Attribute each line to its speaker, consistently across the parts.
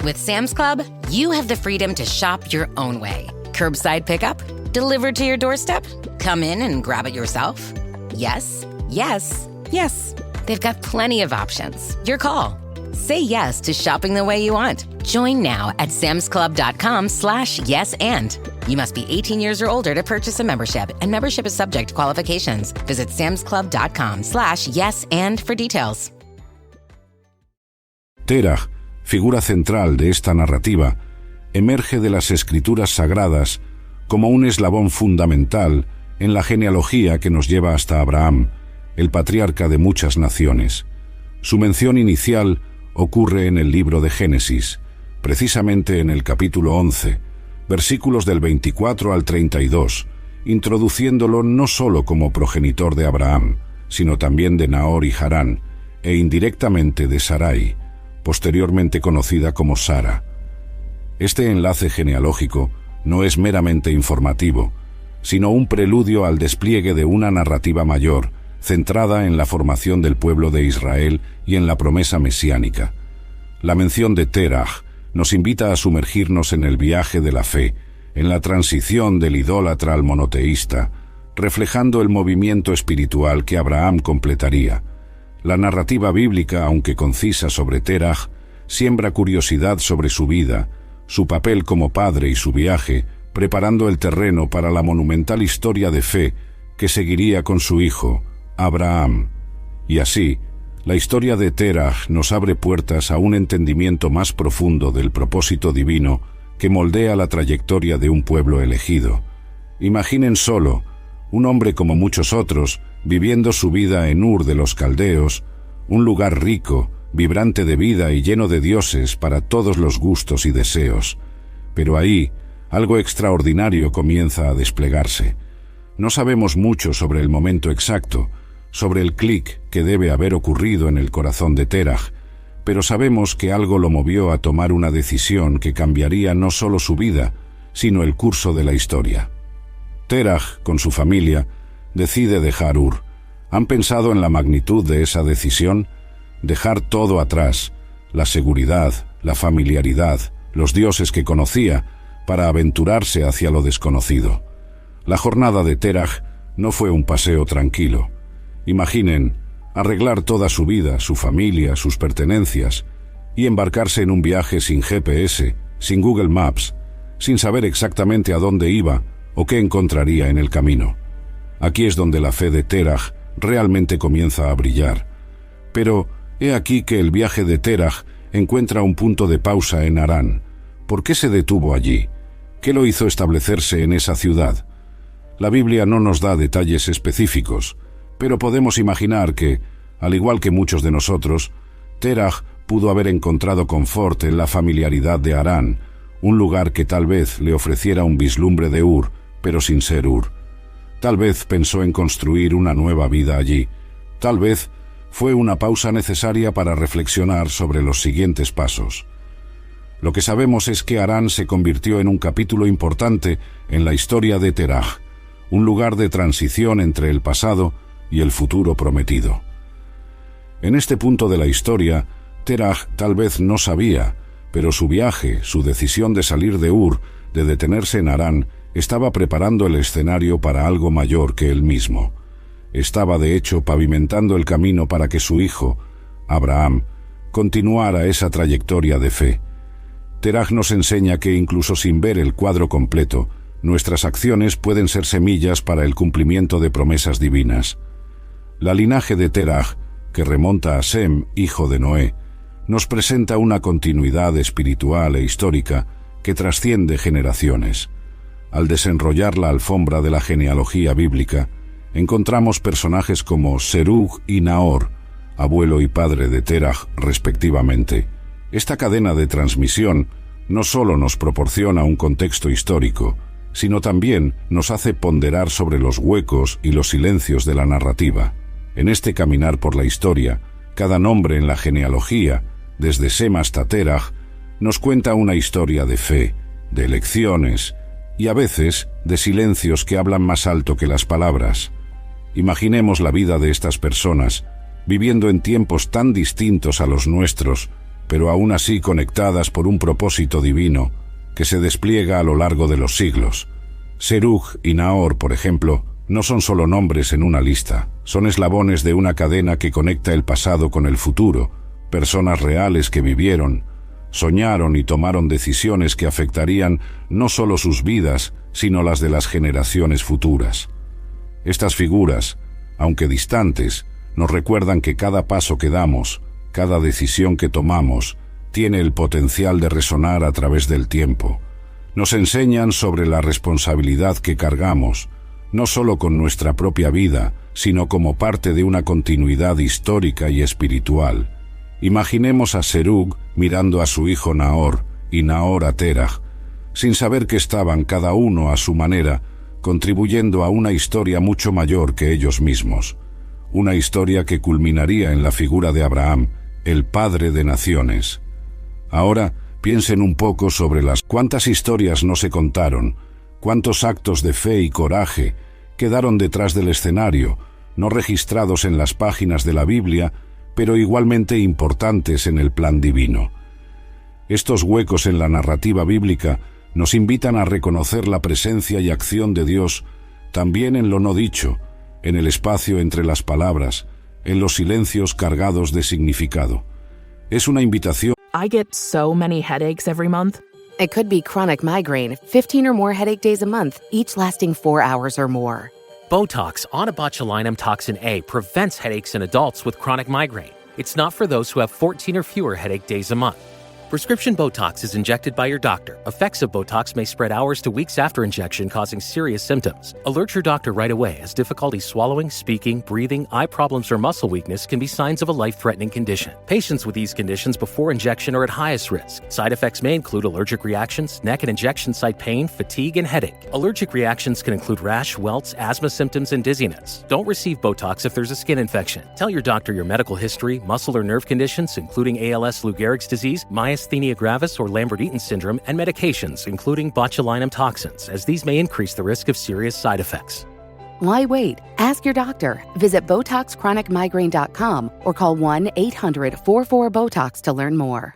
Speaker 1: With Sam's Club, you have the freedom to shop your own way. Curbside pickup? Delivered to your doorstep? Come in and grab it yourself? Yes, yes, yes. They've got plenty of options. Your call. Say yes to shopping the way you want. Join now at samsclub.com/yes and. You must be 18 years or older to purchase a membership, and membership is subject to qualifications. Visit samsclub.com/yes and for details.
Speaker 2: Terah, figura central de esta narrativa, emerge de las escrituras sagradas como un eslabón fundamental en la genealogía que nos lleva hasta Abraham, el patriarca de muchas naciones. Su mención inicial ocurre en el libro de Génesis, precisamente en el capítulo 11, versículos del 24 al 32, introduciéndolo no solo como progenitor de Abraham, sino también de Nahor y Harán, e indirectamente de Sarai, posteriormente conocida como Sara. Este enlace genealógico no es meramente informativo, sino un preludio al despliegue de una narrativa mayor, centrada en la formación del pueblo de Israel y en la promesa mesiánica. La mención de Terah nos invita a sumergirnos en el viaje de la fe, en la transición del idólatra al monoteísta, reflejando el movimiento espiritual que Abraham completaría. La narrativa bíblica, aunque concisa sobre Terah, siembra curiosidad sobre su vida, su papel como padre y su viaje, preparando el terreno para la monumental historia de fe que seguiría con su hijo, Abraham. Y así, la historia de Terah nos abre puertas a un entendimiento más profundo del propósito divino que moldea la trayectoria de un pueblo elegido. Imaginen solo, un hombre como muchos otros, viviendo su vida en Ur de los Caldeos, un lugar rico, vibrante de vida y lleno de dioses para todos los gustos y deseos. Pero ahí, algo extraordinario comienza a desplegarse. No sabemos mucho sobre el momento exacto, sobre el clic que debe haber ocurrido en el corazón de Terah, pero sabemos que algo lo movió a tomar una decisión que cambiaría no solo su vida, sino el curso de la historia. Terah, con su familia, decide dejar Ur. ¿Han pensado en la magnitud de esa decisión? Dejar todo atrás, la seguridad, la familiaridad, los dioses que conocía, para aventurarse hacia lo desconocido. La jornada de Terah no fue un paseo tranquilo. Imaginen, arreglar toda su vida, su familia, sus pertenencias, y embarcarse en un viaje sin GPS, sin Google Maps, sin saber exactamente a dónde iba o qué encontraría en el camino. Aquí es donde la fe de Terah realmente comienza a brillar. Pero he aquí que el viaje de Terah encuentra un punto de pausa en Harán. ¿Por qué se detuvo allí? ¿Qué lo hizo establecerse en esa ciudad? La Biblia no nos da detalles específicos, pero podemos imaginar que, al igual que muchos de nosotros, Terah pudo haber encontrado confort en la familiaridad de Harán, un lugar que tal vez le ofreciera un vislumbre de Ur, pero sin ser Ur. Tal vez pensó en construir una nueva vida allí. Tal vez fue una pausa necesaria para reflexionar sobre los siguientes pasos. Lo que sabemos es que Harán se convirtió en un capítulo importante en la historia de Terah, un lugar de transición entre el pasado y el futuro prometido. En este punto de la historia, Terah tal vez no sabía, pero su viaje, su decisión de salir de Ur, de detenerse en Harán, estaba preparando el escenario para algo mayor que él mismo. Estaba de hecho pavimentando el camino para que su hijo, Abraham, continuara esa trayectoria de fe. Terah nos enseña que incluso sin ver el cuadro completo, nuestras acciones pueden ser semillas para el cumplimiento de promesas divinas. La linaje de Terah, que remonta a Sem, hijo de Noé, nos presenta una continuidad espiritual e histórica que trasciende generaciones. Al desenrollar la alfombra de la genealogía bíblica, encontramos personajes como Serug y Nahor, abuelo y padre de Terah respectivamente. Esta cadena de transmisión no solo nos proporciona un contexto histórico, sino también nos hace ponderar sobre los huecos y los silencios de la narrativa. En este caminar por la historia, cada nombre en la genealogía, desde Sem hasta Terah, nos cuenta una historia de fe, de elecciones y a veces de silencios que hablan más alto que las palabras. Imaginemos la vida de estas personas, viviendo en tiempos tan distintos a los nuestros, pero aún así conectadas por un propósito divino que se despliega a lo largo de los siglos. Serug y Nahor, por ejemplo, no son solo nombres en una lista, son eslabones de una cadena que conecta el pasado con el futuro, personas reales que vivieron, soñaron y tomaron decisiones que afectarían no solo sus vidas, sino las de las generaciones futuras. Estas figuras, aunque distantes, nos recuerdan que cada paso que damos, cada decisión que tomamos, tiene el potencial de resonar a través del tiempo. Nos enseñan sobre la responsabilidad que cargamos, no solo con nuestra propia vida, sino como parte de una continuidad histórica y espiritual. Imaginemos a Serug mirando a su hijo Nahor y Nahor a Terah, sin saber que estaban cada uno a su manera, contribuyendo a una historia mucho mayor que ellos mismos. Una historia que culminaría en la figura de Abraham, el padre de naciones. Ahora, piensen un poco sobre las cuántas historias no se contaron, cuántos actos de fe y coraje quedaron detrás del escenario, no registrados en las páginas de la Biblia, pero igualmente importantes en el plan divino. Estos huecos en la narrativa bíblica nos invitan a reconocer la presencia y acción de Dios también en lo no dicho, en el espacio entre las palabras, en los silencios cargados de significado. Es una invitación.
Speaker 3: I get so many headaches every month.
Speaker 4: It could be chronic migraine, 15 or more headache days a month, each lasting 4 hours or more.
Speaker 5: Botox, onabotulinum toxin A, prevents headaches in adults with chronic migraine. It's not for those who have 14 or fewer headache days a month. Prescription Botox is injected by your doctor. Effects of Botox may spread hours to weeks after injection, causing serious symptoms. Alert your doctor right away, as difficulty swallowing, speaking, breathing, eye problems, or muscle weakness can be signs of a life-threatening condition. Patients with these conditions before injection are at highest risk. Side effects may include allergic reactions, neck and injection site pain, fatigue, and headache. Allergic reactions can include rash, welts, asthma symptoms, and dizziness. Don't receive Botox if there's a skin infection. Tell your doctor your medical history, muscle or nerve conditions, including ALS, Lou Gehrig's disease, myasthenia gravis or Lambert-Eaton syndrome, and medications, including botulinum toxins, as these may increase the risk of serious side effects.
Speaker 4: Why wait? Ask your doctor. Visit BotoxChronicMigraine.com or call 1-800-44-BOTOX to learn more.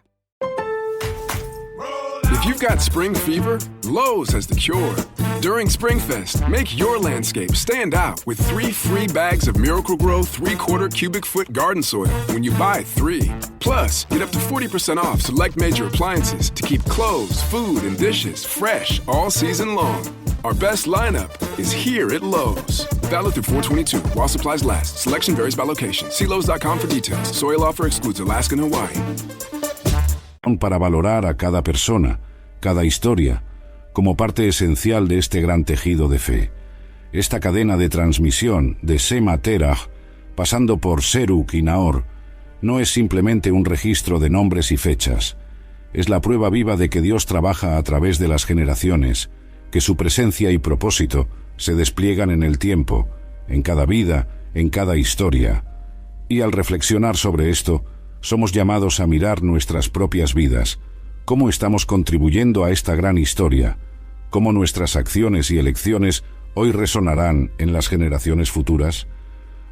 Speaker 6: If you've got spring fever, Lowe's has the cure. During SpringFest, make your landscape stand out with 3 free bags of Miracle-Gro 3/4 cubic foot garden soil when you buy 3. Plus, get up to 40% off select major appliances to keep clothes, food, and dishes fresh all season long. Our best lineup is here at Lowe's. Valid through 4/22 while supplies last. Selection varies by location. See Lowe's.com for details. Soil offer excludes Alaska and Hawaii.
Speaker 2: Para valorar a cada persona, cada historia, como parte esencial de este gran tejido de fe. Esta cadena de transmisión de Sem a Terah, pasando por Serug y Nahor, no es simplemente un registro de nombres y fechas. Es la prueba viva de que Dios trabaja a través de las generaciones, que su presencia y propósito se despliegan en el tiempo, en cada vida, en cada historia. Y al reflexionar sobre esto, somos llamados a mirar nuestras propias vidas, cómo estamos contribuyendo a esta gran historia, cómo nuestras acciones y elecciones hoy resonarán en las generaciones futuras.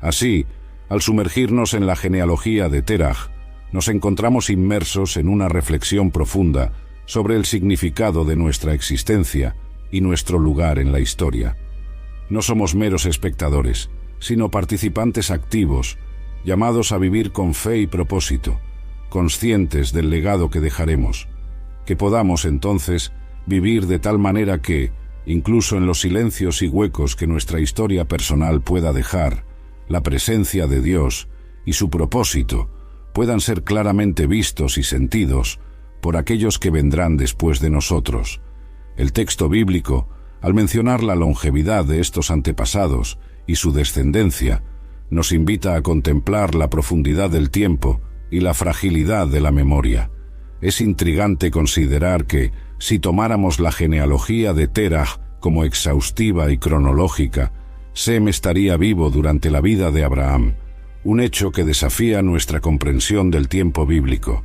Speaker 2: Así, al sumergirnos en la genealogía de Terah, nos encontramos inmersos en una reflexión profunda sobre el significado de nuestra existencia y nuestro lugar en la historia. No somos meros espectadores, sino participantes activos, llamados a vivir con fe y propósito, conscientes del legado que dejaremos, que podamos entonces vivir de tal manera que, incluso en los silencios y huecos que nuestra historia personal pueda dejar, la presencia de Dios y su propósito puedan ser claramente vistos y sentidos por aquellos que vendrán después de nosotros. El texto bíblico, al mencionar la longevidad de estos antepasados y su descendencia, nos invita a contemplar la profundidad del tiempo y la fragilidad de la memoria. Es intrigante considerar que, si tomáramos la genealogía de Terah como exhaustiva y cronológica, Sem estaría vivo durante la vida de Abraham, un hecho que desafía nuestra comprensión del tiempo bíblico.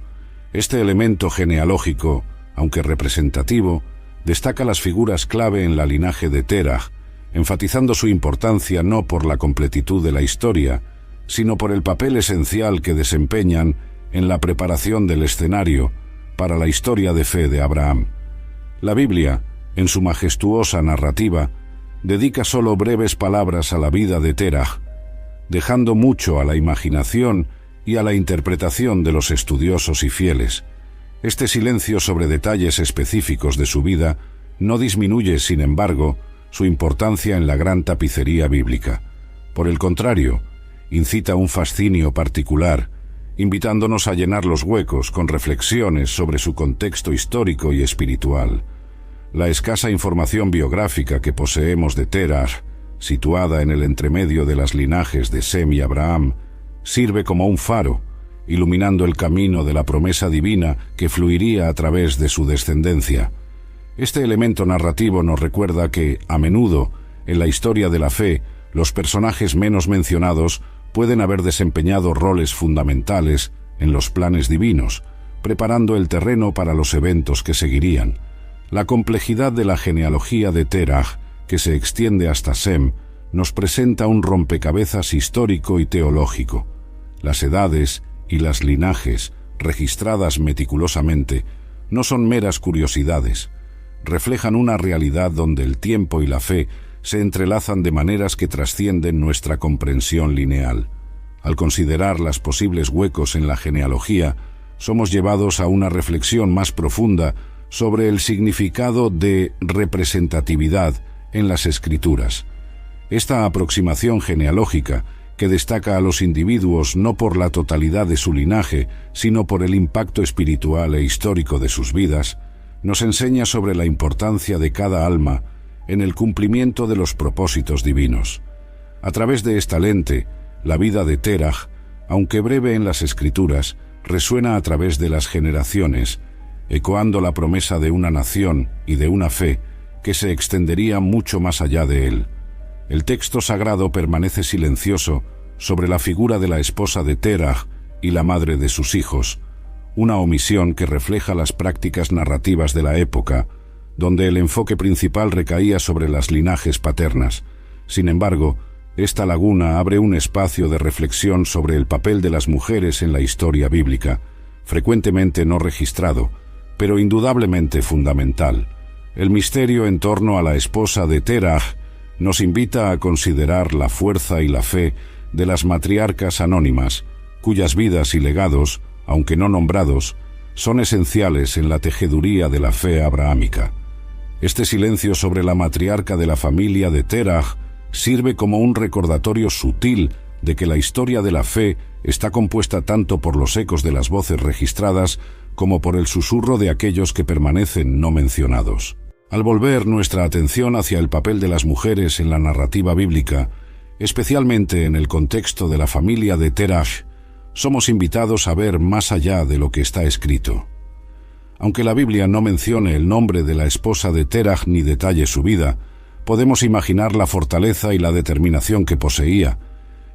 Speaker 2: Este elemento genealógico, aunque representativo, destaca las figuras clave en la linaje de Terah, enfatizando su importancia no por la completitud de la historia, sino por el papel esencial que desempeñan en la preparación del escenario para la historia de fe de Abraham. La Biblia, en su majestuosa narrativa, dedica solo breves palabras a la vida de Terah, dejando mucho a la imaginación y a la interpretación de los estudiosos y fieles. Este silencio sobre detalles específicos de su vida no disminuye, sin embargo, su importancia en la gran tapicería bíblica. Por el contrario, incita un fascinio particular, invitándonos a llenar los huecos con reflexiones sobre su contexto histórico y espiritual. La escasa información biográfica que poseemos de Terah, situada en el entremedio de las linajes de Sem y Abraham, sirve como un faro, iluminando el camino de la promesa divina que fluiría a través de su descendencia. Este elemento narrativo nos recuerda que, a menudo, en la historia de la fe, los personajes menos mencionados pueden haber desempeñado roles fundamentales en los planes divinos, preparando el terreno para los eventos que seguirían. La complejidad de la genealogía de Terah, que se extiende hasta Sem, nos presenta un rompecabezas histórico y teológico. Las edades y las linajes, registradas meticulosamente, no son meras curiosidades. Reflejan una realidad donde el tiempo y la fe se entrelazan de maneras que trascienden nuestra comprensión lineal. Al considerar los posibles huecos en la genealogía, somos llevados a una reflexión más profunda sobre el significado de representatividad en las Escrituras. Esta aproximación genealógica, que destaca a los individuos no por la totalidad de su linaje, sino por el impacto espiritual e histórico de sus vidas, nos enseña sobre la importancia de cada alma en el cumplimiento de los propósitos divinos. A través de esta lente, la vida de Terah, aunque breve en las Escrituras, resuena a través de las generaciones, ecoando la promesa de una nación y de una fe que se extendería mucho más allá de él. El texto sagrado permanece silencioso sobre la figura de la esposa de Terah y la madre de sus hijos, una omisión que refleja las prácticas narrativas de la época, donde el enfoque principal recaía sobre las linajes paternas. Sin embargo, esta laguna abre un espacio de reflexión sobre el papel de las mujeres en la historia bíblica, frecuentemente no registrado, pero indudablemente fundamental. El misterio en torno a la esposa de Terah nos invita a considerar la fuerza y la fe de las matriarcas anónimas, cuyas vidas y legados, aunque no nombrados, son esenciales en la tejeduría de la fe abrahámica. Este silencio sobre la matriarca de la familia de Terah sirve como un recordatorio sutil de que la historia de la fe está compuesta tanto por los ecos de las voces registradas como por el susurro de aquellos que permanecen no mencionados. Al volver nuestra atención hacia el papel de las mujeres en la narrativa bíblica, especialmente en el contexto de la familia de Terah, somos invitados a ver más allá de lo que está escrito. Aunque la Biblia no mencione el nombre de la esposa de Terah ni detalle su vida, podemos imaginar la fortaleza y la determinación que poseía.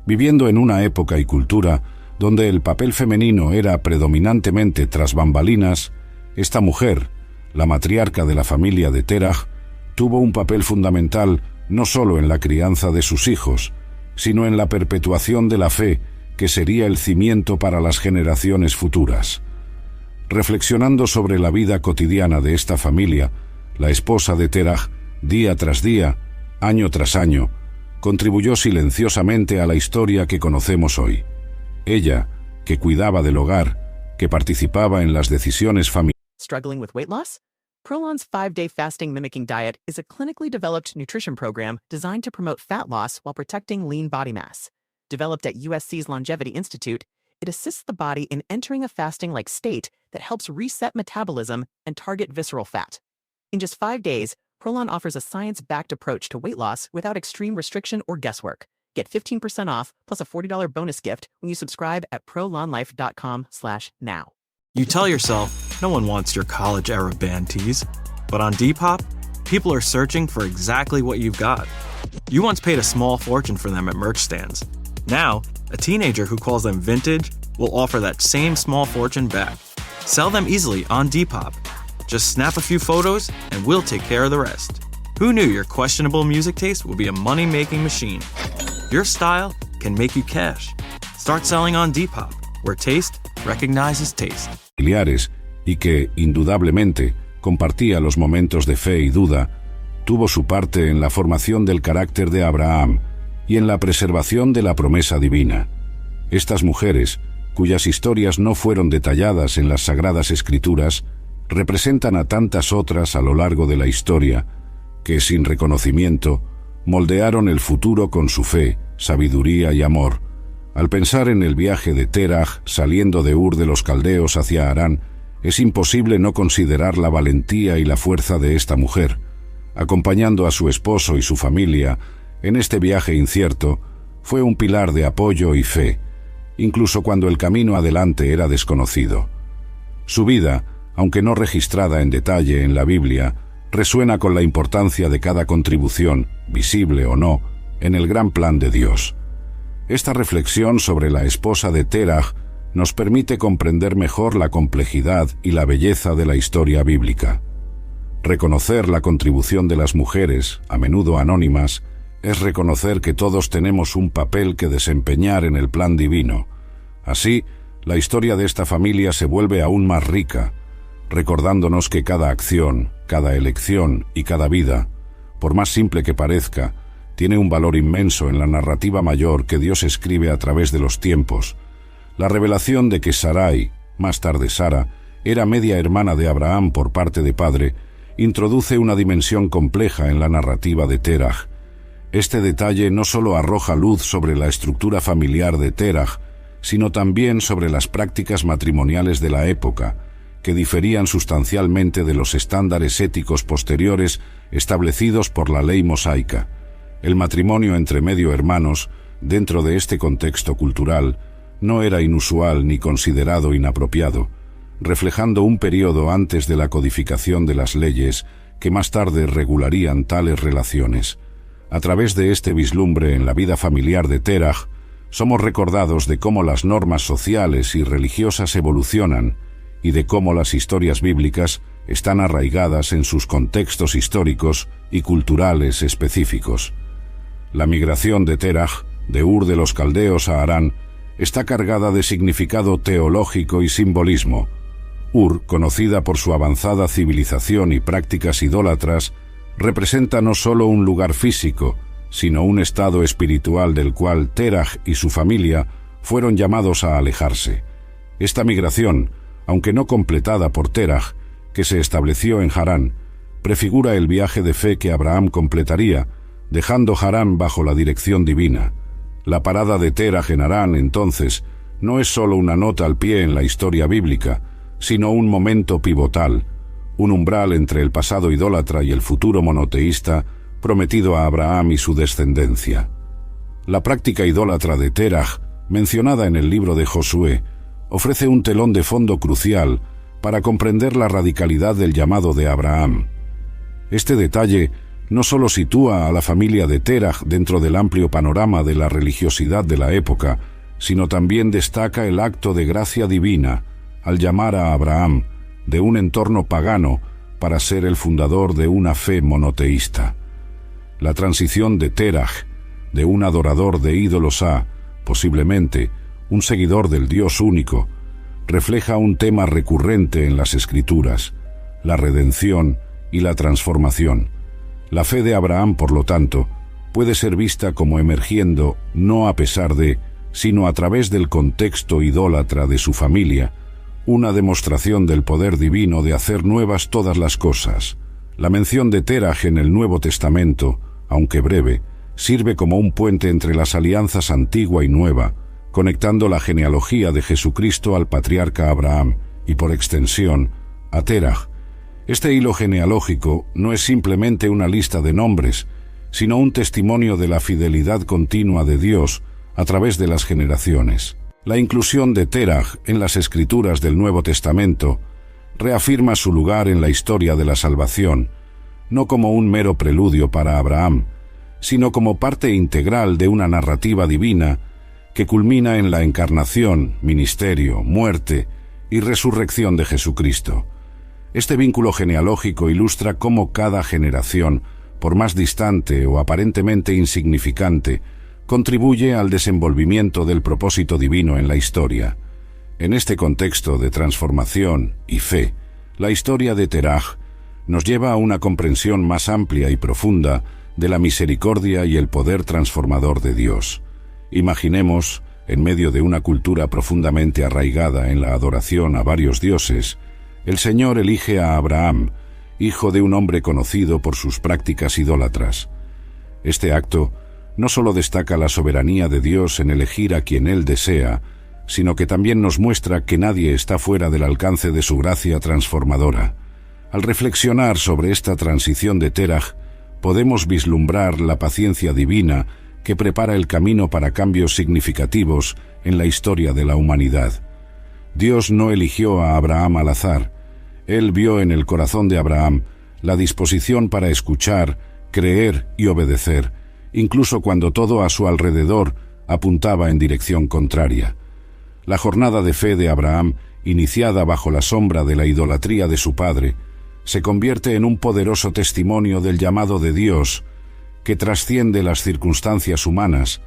Speaker 2: Viviendo en una época y cultura donde el papel femenino era predominantemente tras bambalinas, esta mujer, la matriarca de la familia de Terah, tuvo un papel fundamental no solo en la crianza de sus hijos, sino en la perpetuación de la fe, que sería el cimiento para las generaciones futuras. Reflexionando sobre la vida cotidiana de esta familia, la esposa de Terah, día tras día, año tras año, contribuyó silenciosamente a la historia que conocemos hoy. Ella, que cuidaba del hogar, que participaba en las decisiones familiares.
Speaker 7: Struggling with weight loss? Prolon's 5-day fasting mimicking diet is a clinically developed nutrition program designed to promote fat loss while protecting lean body mass. Developed at USC's Longevity Institute, it assists the body in entering a fasting-like state that helps reset metabolism and target visceral fat. In just 5 days, Prolon offers a science-backed approach to weight loss without extreme restriction or guesswork. Get 15% off plus a $40 bonus gift when you subscribe at prolonlife.com/now.
Speaker 8: You tell yourself, no one wants your college-era band tees. But on Depop, people are searching for exactly what you've got. You once paid a small fortune for them at merch stands. Now, a teenager who calls them vintage will offer that same small fortune back. Sell them easily on Depop. Just snap a few photos and we'll take care of the rest. Who knew your questionable music taste would be a money-making machine? Your style can make you cash. Start selling on Depop, where taste recognizes taste.
Speaker 2: Familiares, y que, indudablemente, compartía los momentos de fe y duda, tuvo su parte en la formación del carácter de Abraham y en la preservación de la promesa divina. Estas mujeres, cuyas historias no fueron detalladas en las Sagradas Escrituras, representan a tantas otras a lo largo de la historia, que, sin reconocimiento, moldearon el futuro con su fe, sabiduría y amor. Al pensar en el viaje de Teraj saliendo de Ur de los Caldeos hacia Harán, es imposible no considerar la valentía y la fuerza de esta mujer. Acompañando a su esposo y su familia en este viaje incierto, fue un pilar de apoyo y fe, incluso cuando el camino adelante era desconocido. Su vida, aunque no registrada en detalle en la Biblia, resuena con la importancia de cada contribución, visible o no, en el gran plan de Dios. Esta reflexión sobre la esposa de Teraj nos permite comprender mejor la complejidad y la belleza de la historia bíblica. Reconocer la contribución de las mujeres, a menudo anónimas, es reconocer que todos tenemos un papel que desempeñar en el plan divino. Así, la historia de esta familia se vuelve aún más rica, recordándonos que cada acción, cada elección y cada vida, por más simple que parezca, tiene un valor inmenso en la narrativa mayor que Dios escribe a través de los tiempos. La revelación de que Sarai, más tarde Sara, era media hermana de Abraham por parte de padre, introduce una dimensión compleja en la narrativa de Teraj. Este detalle no solo arroja luz sobre la estructura familiar de Teraj, sino también sobre las prácticas matrimoniales de la época, que diferían sustancialmente de los estándares éticos posteriores establecidos por la ley mosaica. El matrimonio entre medio hermanos, dentro de este contexto cultural, no era inusual ni considerado inapropiado, reflejando un periodo antes de la codificación de las leyes que más tarde regularían tales relaciones. A través de este vislumbre en la vida familiar de Teraj, somos recordados de cómo las normas sociales y religiosas evolucionan y de cómo las historias bíblicas están arraigadas en sus contextos históricos y culturales específicos. La migración de Teraj, de Ur de los Caldeos a Harán, está cargada de significado teológico y simbolismo. Ur, conocida por su avanzada civilización y prácticas idólatras, representa no solo un lugar físico, sino un estado espiritual del cual Teraj y su familia fueron llamados a alejarse. Esta migración, aunque no completada por Teraj, que se estableció en Harán, prefigura el viaje de fe que Abraham completaría, dejando Harán bajo la dirección divina. La parada de Teraj en Harán, entonces, no es solo una nota al pie en la historia bíblica, sino un momento pivotal, un umbral entre el pasado idólatra y el futuro monoteísta prometido a Abraham y su descendencia. La práctica idólatra de Teraj, mencionada en el libro de Josué, ofrece un telón de fondo crucial para comprender la radicalidad del llamado de Abraham. Este detalle no solo sitúa a la familia de Teraj dentro del amplio panorama de la religiosidad de la época, sino también destaca el acto de gracia divina al llamar a Abraham de un entorno pagano para ser el fundador de una fe monoteísta. La transición de Teraj, de un adorador de ídolos a, posiblemente, un seguidor del Dios único, refleja un tema recurrente en las Escrituras, la redención y la transformación. La fe de Abraham, por lo tanto, puede ser vista como emergiendo no a pesar de, sino a través del contexto idólatra de su familia, una demostración del poder divino de hacer nuevas todas las cosas. La mención de Teraj en el Nuevo Testamento, aunque breve, sirve como un puente entre las alianzas antigua y nueva, conectando la genealogía de Jesucristo al patriarca Abraham y, por extensión, a Teraj. Este hilo genealógico no es simplemente una lista de nombres, sino un testimonio de la fidelidad continua de Dios a través de las generaciones. La inclusión de Teraj en las Escrituras del Nuevo Testamento reafirma su lugar en la historia de la salvación, no como un mero preludio para Abraham, sino como parte integral de una narrativa divina que culmina en la encarnación, ministerio, muerte y resurrección de Jesucristo. Este vínculo genealógico ilustra cómo cada generación, por más distante o aparentemente insignificante, contribuye al desenvolvimiento del propósito divino en la historia. En este contexto de transformación y fe, la historia de Teraj nos lleva a una comprensión más amplia y profunda de la misericordia y el poder transformador de Dios. Imaginemos, en medio de una cultura profundamente arraigada en la adoración a varios dioses, el Señor elige a Abraham, hijo de un hombre conocido por sus prácticas idólatras. Este acto no solo destaca la soberanía de Dios en elegir a quien Él desea, sino que también nos muestra que nadie está fuera del alcance de su gracia transformadora. Al reflexionar sobre esta transición de Teraj, podemos vislumbrar la paciencia divina que prepara el camino para cambios significativos en la historia de la humanidad. Dios no eligió a Abraham al azar. Él vio en el corazón de Abraham la disposición para escuchar, creer y obedecer, incluso cuando todo a su alrededor apuntaba en dirección contraria. La jornada de fe de Abraham, iniciada bajo la sombra de la idolatría de su padre, se convierte en un poderoso testimonio del llamado de Dios que trasciende las circunstancias humanas,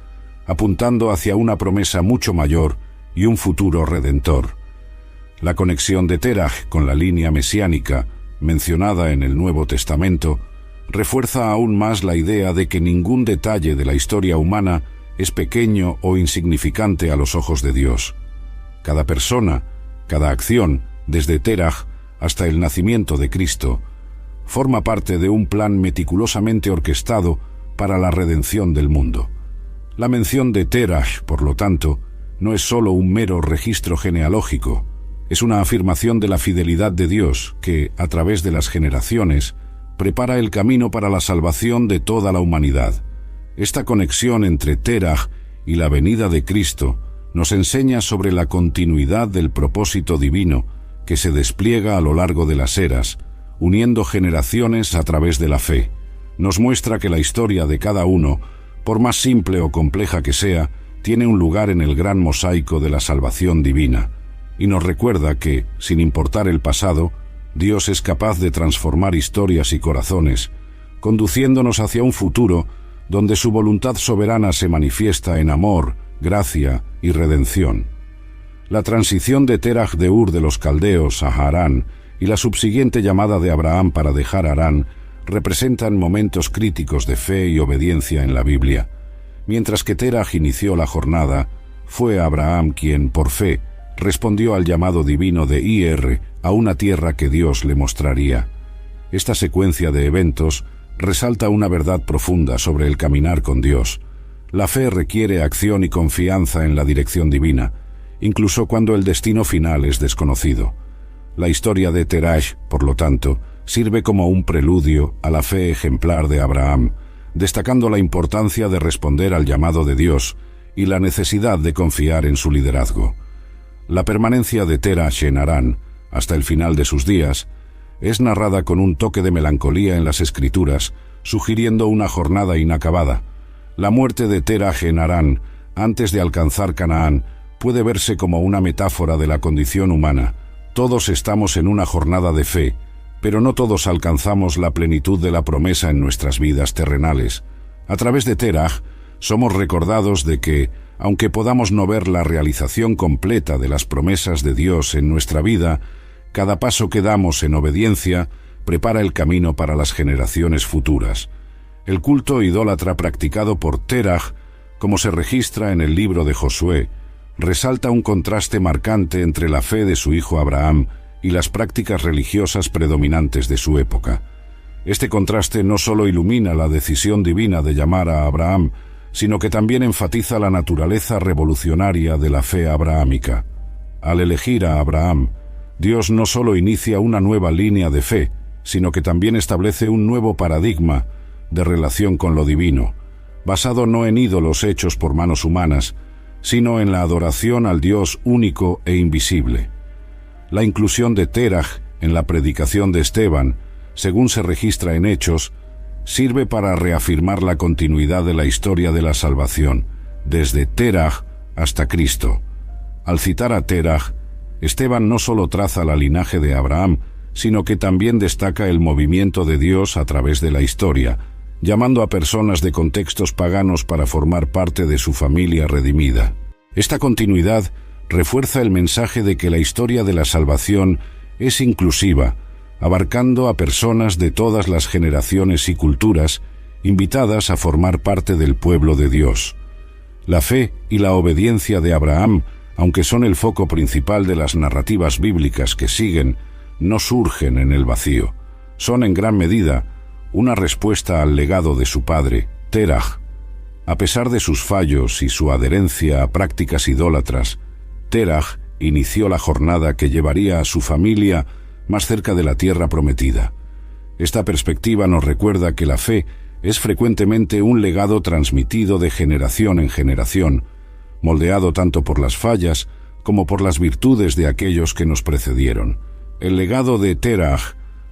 Speaker 2: apuntando hacia una promesa mucho mayor y un futuro redentor. La conexión de Teraj con la línea mesiánica, mencionada en el Nuevo Testamento, refuerza aún más la idea de que ningún detalle de la historia humana es pequeño o insignificante a los ojos de Dios. Cada persona, cada acción, desde Teraj hasta el nacimiento de Cristo, forma parte de un plan meticulosamente orquestado para la redención del mundo. La mención de Teraj, por lo tanto, no es solo un mero registro genealógico, es una afirmación de la fidelidad de Dios que, a través de las generaciones, prepara el camino para la salvación de toda la humanidad. Esta conexión entre Teraj y la venida de Cristo nos enseña sobre la continuidad del propósito divino que se despliega a lo largo de las eras, uniendo generaciones a través de la fe. Nos muestra que la historia de cada uno, por más simple o compleja que sea, tiene un lugar en el gran mosaico de la salvación divina, y nos recuerda que, sin importar el pasado, Dios es capaz de transformar historias y corazones, conduciéndonos hacia un futuro donde su voluntad soberana se manifiesta en amor, gracia y redención. La transición de Teraj de Ur de los Caldeos a Harán y la subsiguiente llamada de Abraham para dejar Harán representan momentos críticos de fe y obediencia en la Biblia. Mientras que Teraj inició la jornada, fue Abraham quien, por fe, respondió al llamado divino de Ir a una tierra que Dios le mostraría. Esta secuencia de eventos resalta una verdad profunda sobre el caminar con Dios. La fe requiere acción y confianza en la dirección divina, incluso cuando el destino final es desconocido. La historia de Teraj, por lo tanto, sirve como un preludio a la fe ejemplar de Abraham, destacando la importancia de responder al llamado de Dios y la necesidad de confiar en su liderazgo. La permanencia de Teraj en Harán, hasta el final de sus días, es narrada con un toque de melancolía en las Escrituras, sugiriendo una jornada inacabada. La muerte de Teraj en Harán, antes de alcanzar Canaán, puede verse como una metáfora de la condición humana. Todos estamos en una jornada de fe, pero no todos alcanzamos la plenitud de la promesa en nuestras vidas terrenales. A través de Teraj, somos recordados de que, aunque podamos no ver la realización completa de las promesas de Dios en nuestra vida, cada paso que damos en obediencia prepara el camino para las generaciones futuras. El culto idólatra practicado por Teraj, como se registra en el libro de Josué, resalta un contraste marcante entre la fe de su hijo Abraham y las prácticas religiosas predominantes de su época. Este contraste no solo ilumina la decisión divina de llamar a Abraham, sino que también enfatiza la naturaleza revolucionaria de la fe abrahámica. Al elegir a Abraham, Dios no solo inicia una nueva línea de fe, sino que también establece un nuevo paradigma de relación con lo divino, basado no en ídolos hechos por manos humanas, sino en la adoración al Dios único e invisible. La inclusión de Teraj en la predicación de Esteban, según se registra en Hechos, sirve para reafirmar la continuidad de la historia de la salvación, desde Teraj hasta Cristo. Al citar a Teraj, Esteban no solo traza la linaje de Abraham, sino que también destaca el movimiento de Dios a través de la historia, llamando a personas de contextos paganos para formar parte de su familia redimida. Esta continuidad refuerza el mensaje de que la historia de la salvación es inclusiva, abarcando a personas de todas las generaciones y culturas, invitadas a formar parte del pueblo de Dios. La fe y la obediencia de Abraham, aunque son el foco principal de las narrativas bíblicas que siguen, no surgen en el vacío. Son en gran medida una respuesta al legado de su padre, Terah. A pesar de sus fallos y su adherencia a prácticas idólatras, Terah inició la jornada que llevaría a su familia más cerca de la tierra prometida. Esta perspectiva nos recuerda que la fe es frecuentemente un legado transmitido de generación en generación, moldeado tanto por las fallas como por las virtudes de aquellos que nos precedieron. El legado de Terah,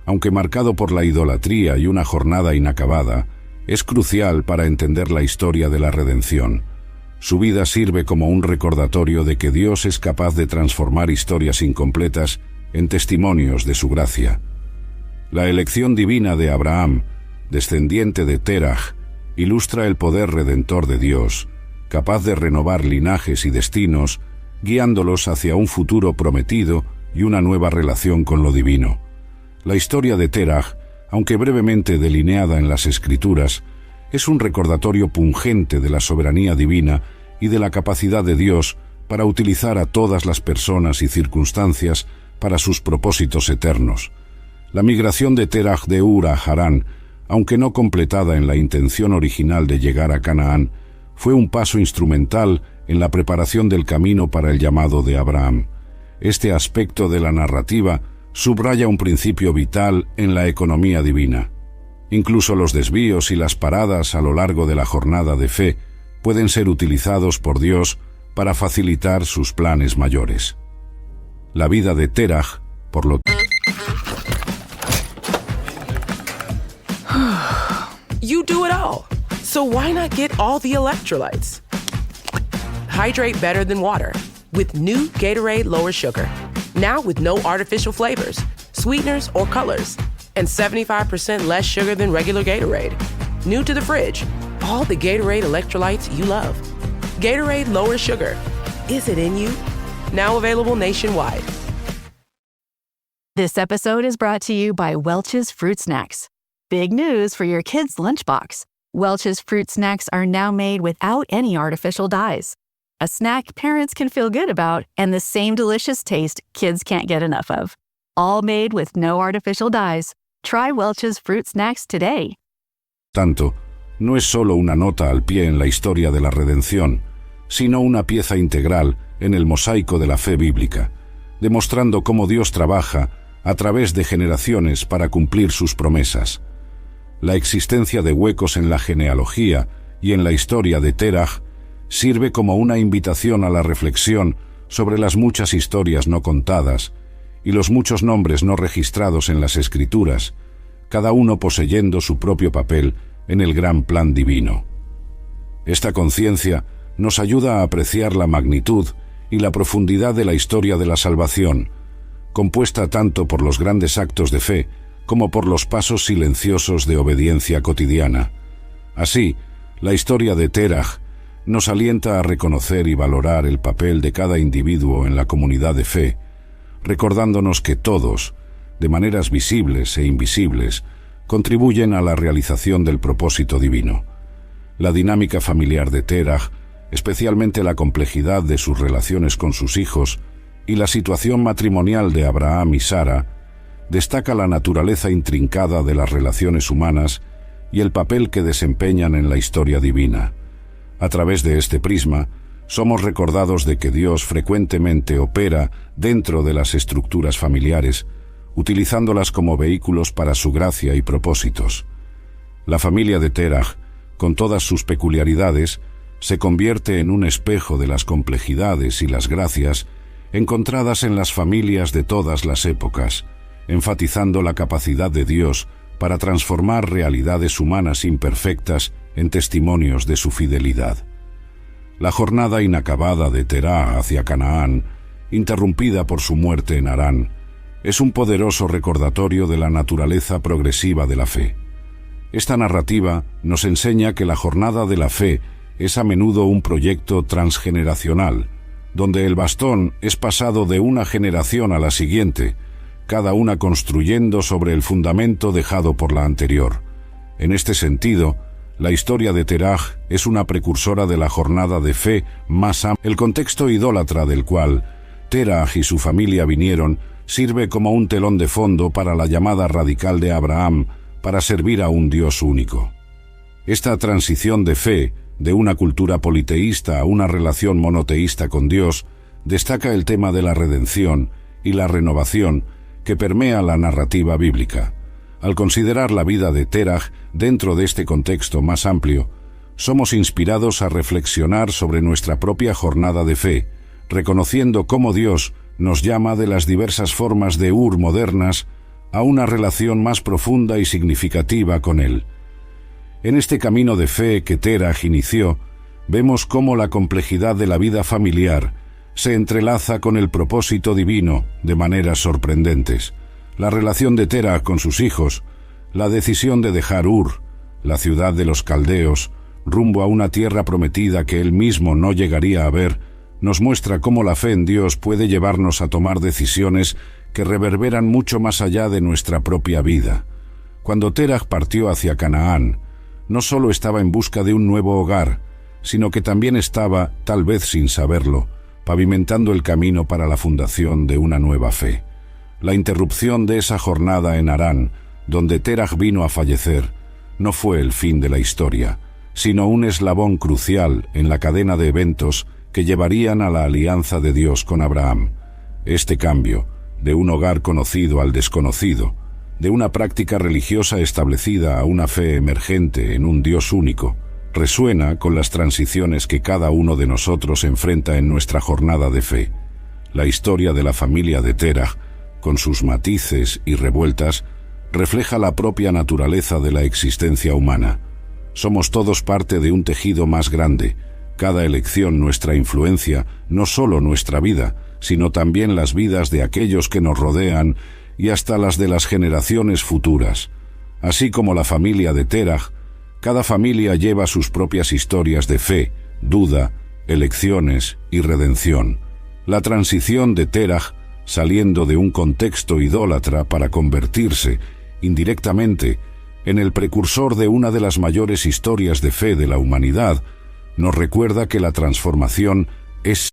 Speaker 2: aunque marcado por la idolatría y una jornada inacabada, es crucial para entender la historia de la redención. Su vida sirve como un recordatorio de que Dios es capaz de transformar historias incompletas en testimonios de su gracia. La elección divina de Abraham, descendiente de Terah, ilustra el poder redentor de Dios, capaz de renovar linajes y destinos, guiándolos hacia un futuro prometido y una nueva relación con lo divino. La historia de Terah, aunque brevemente delineada en las Escrituras, es un recordatorio pungente de la soberanía divina y de la capacidad de Dios para utilizar a todas las personas y circunstancias para sus propósitos eternos. La migración de Terah de Ur a Harán, aunque no completada en la intención original de llegar a Canaán, fue un paso instrumental en la preparación del camino para el llamado de Abraham. Este aspecto de la narrativa subraya un principio vital en la economía divina. Incluso los desvíos y las paradas a lo largo de la jornada de fe pueden ser utilizados por Dios para facilitar sus planes mayores. La vida de Terah, por lo tanto,
Speaker 9: You do it all. So why not get all the electrolytes? Hydrate better than water with new Gatorade Lower Sugar. Now with no artificial flavors, sweeteners, or colors. And 75% less sugar than regular Gatorade. New to the fridge, all the Gatorade electrolytes you love. Gatorade Lower Sugar. Is it in you? Now available nationwide.
Speaker 10: This episode is brought to you by Welch's Fruit Snacks. Big news for your kids' lunchbox. Welch's Fruit Snacks are now made without any artificial dyes. A snack parents can feel good about and the same delicious taste kids can't get enough of. All made with no artificial dyes. Try Welch's Fruit Snacks today.
Speaker 2: Tanto, no es solo una nota al pie en la historia de la redención, sino una pieza integral en el mosaico de la fe bíblica, demostrando cómo Dios trabaja a través de generaciones para cumplir sus promesas. La existencia de huecos en la genealogía y en la historia de Terah sirve como una invitación a la reflexión sobre las muchas historias no contadas y los muchos nombres no registrados en las Escrituras, cada uno poseyendo su propio papel en el gran plan divino. Esta conciencia nos ayuda a apreciar la magnitud y la profundidad de la historia de la salvación, compuesta tanto por los grandes actos de fe como por los pasos silenciosos de obediencia cotidiana. Así, la historia de Terah nos alienta a reconocer y valorar el papel de cada individuo en la comunidad de fe, recordándonos que todos, de maneras visibles e invisibles, contribuyen a la realización del propósito divino. La dinámica familiar de Terah, especialmente la complejidad de sus relaciones con sus hijos y la situación matrimonial de Abraham y Sara, destaca la naturaleza intrincada de las relaciones humanas y el papel que desempeñan en la historia divina. A través de este prisma, somos recordados de que Dios frecuentemente opera dentro de las estructuras familiares, utilizándolas como vehículos para su gracia y propósitos. La familia de Terah, con todas sus peculiaridades, se convierte en un espejo de las complejidades y las gracias encontradas en las familias de todas las épocas, enfatizando la capacidad de Dios para transformar realidades humanas imperfectas en testimonios de su fidelidad. La jornada inacabada de Terah hacia Canaán, interrumpida por su muerte en Harán, es un poderoso recordatorio de la naturaleza progresiva de la fe. Esta narrativa nos enseña que la jornada de la fe es a menudo un proyecto transgeneracional, donde el bastón es pasado de una generación a la siguiente, cada una construyendo sobre el fundamento dejado por la anterior. En este sentido, la historia de Teraj es una precursora de la jornada de fe más amplia. El contexto idólatra del cual Teraj y su familia vinieron sirve como un telón de fondo para la llamada radical de Abraham para servir a un Dios único. Esta transición de fe, de una cultura politeísta a una relación monoteísta con Dios, destaca el tema de la redención y la renovación que permea la narrativa bíblica. Al considerar la vida de Teraj dentro de este contexto más amplio, somos inspirados a reflexionar sobre nuestra propia jornada de fe, reconociendo cómo Dios nos llama de las diversas formas de modernas a una relación más profunda y significativa con Él. En este camino de fe que Teraj inició, vemos cómo la complejidad de la vida familiar se entrelaza con el propósito divino de maneras sorprendentes. La relación de Teraj con sus hijos, la decisión de dejar la ciudad de los caldeos, rumbo a una tierra prometida que él mismo no llegaría a ver, nos muestra cómo la fe en Dios puede llevarnos a tomar decisiones que reverberan mucho más allá de nuestra propia vida. Cuando Teraj partió hacia Canaán, no solo estaba en busca de un nuevo hogar, sino que también estaba, tal vez sin saberlo, pavimentando el camino para la fundación de una nueva fe. La interrupción de esa jornada en Harán, donde Teraj vino a fallecer, no fue el fin de la historia, sino un eslabón crucial en la cadena de eventos que llevarían a la alianza de Dios con Abraham. Este cambio, de un hogar conocido al desconocido, de una práctica religiosa establecida a una fe emergente en un Dios único, resuena con las transiciones que cada uno de nosotros enfrenta en nuestra jornada de fe. La historia de la familia de Teraj, con sus matices y revueltas, refleja la propia naturaleza de la existencia humana. Somos todos parte de un tejido más grande. Cada elección nuestra influencia, no solo nuestra vida, sino también las vidas de aquellos que nos rodean y hasta las de las generaciones futuras. Así como la familia de Teraj, cada familia lleva sus propias historias de fe, duda, elecciones y redención. La transición de Teraj, saliendo de un contexto idólatra para convertirse, indirectamente, en el precursor de una de las mayores historias de fe de la humanidad, nos recuerda que la transformación es